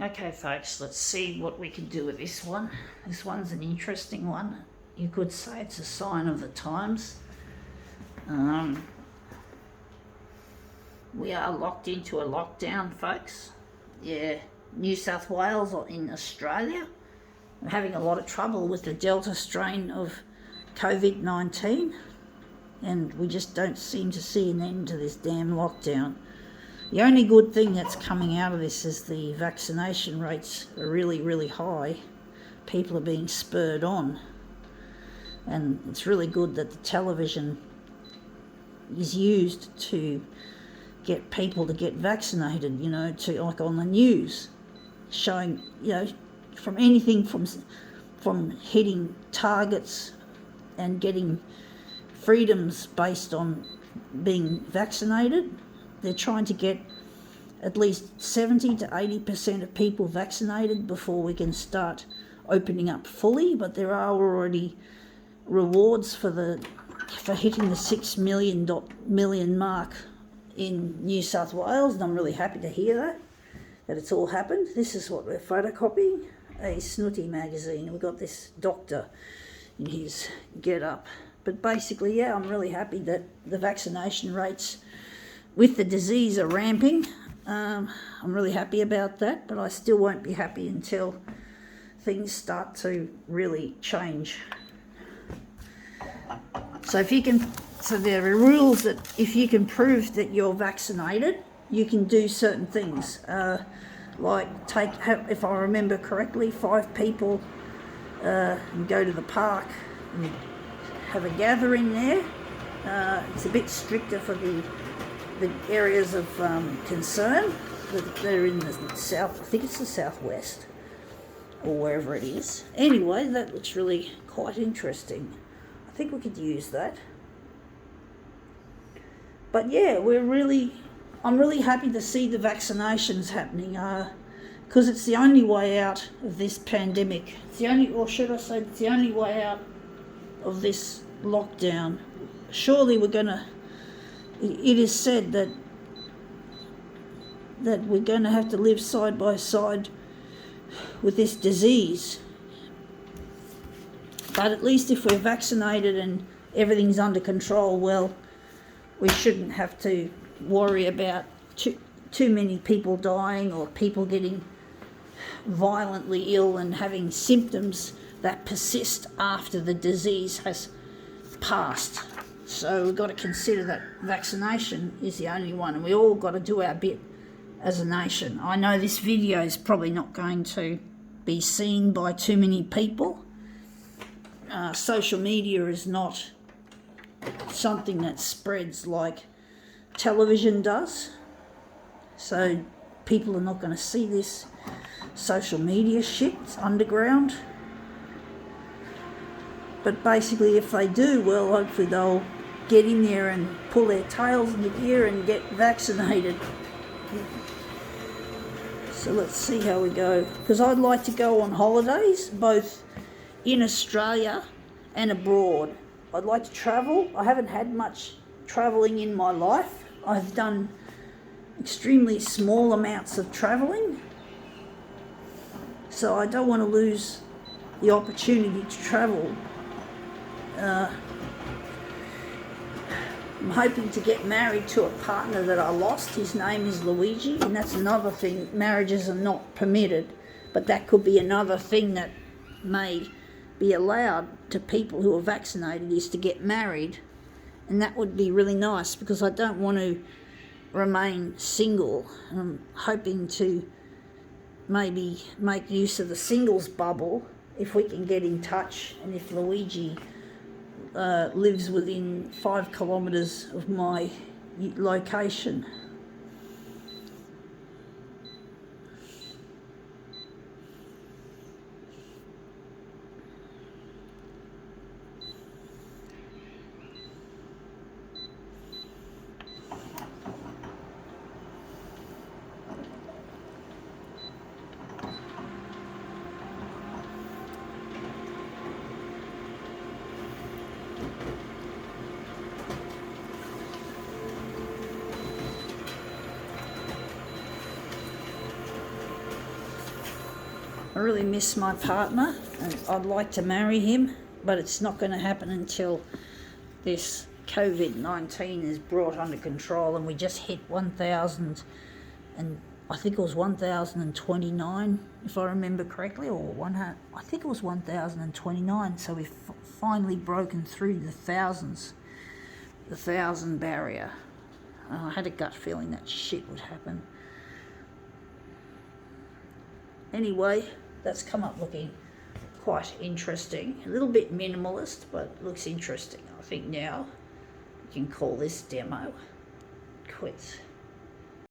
Okay folks, let's see what we can do with this one. This one's an interesting one. You could say it's a sign of the times. We are locked into a lockdown, folks. Yeah, New South Wales or in Australia, we're having a lot of trouble with the Delta strain of COVID-19, and we just don't seem to see an end to this damn lockdown. The only good thing that's coming out of this is the vaccination rates are really, really high. People are being spurred on, and it's really good that the television is used to get people to get vaccinated, you know, to like on the news, showing, you know, from anything from hitting targets and getting freedoms based on being vaccinated. They're trying to get at least 70 to 80% of people vaccinated before we can start opening up fully, but there are already rewards for hitting the 6 million mark in New South Wales, and I'm really happy to hear that it's all happened. This is what we're photocopying, a Snooty magazine. We've got this doctor in his get-up. But basically, yeah, I'm really happy that the vaccination rates with the disease are ramping. I'm really happy about that, but I still won't be happy until things start to really change. So there are rules that if you can prove that you're vaccinated, you can do certain things. Like if I remember correctly, 5 people and go to the park and have a gathering there. It's a bit stricter for the areas of concern that are in the south. I think it's the southwest or wherever it is. Anyway, that looks really quite interesting. I think we could use that. But yeah, I'm really happy to see the vaccinations happening, because it's the only way out of this pandemic. It's the only way out of this lockdown. Surely it is said that we're going to have to live side by side with this disease. But at least if we're vaccinated and everything's under control, well, we shouldn't have to worry about too many people dying or people getting violently ill and having symptoms that persist after the disease has passed. So we've got to consider that vaccination is the only one, and we all got to do our bit as a nation. I know this video is probably not going to be seen by too many people. Social media is not something that spreads like television does, so people are not going to see this social media shit. It's underground. But basically, if they do, well, hopefully they'll get in there and pull their tails in the gear and get vaccinated. So let's see how we go, because I'd like to go on holidays both in Australia and abroad. I'd like to travel. I haven't had much travelling in my life. I've done extremely small amounts of travelling, so I don't want to lose the opportunity to travel. I'm hoping to get married to a partner that I lost. His name is Luigi, and that's another thing. Marriages are not permitted, but that could be another thing that may be allowed to people who are vaccinated, is to get married, and that would be really nice, because I don't want to remain single. I'm hoping to maybe make use of the singles bubble if we can get in touch, and if Luigi lives within 5 kilometres of my location. I really miss my partner and I'd like to marry him, but it's not going to happen until this COVID-19 is brought under control, and we just hit 1,000, and I think it was 1,029 if I remember correctly, or I think it was 1,029, so we've finally broken through the thousands, the 1,000 barrier. I had a gut feeling that shit would happen. Anyway, that's come up looking quite interesting. A little bit minimalist, but looks interesting. I think now we can call this demo quits.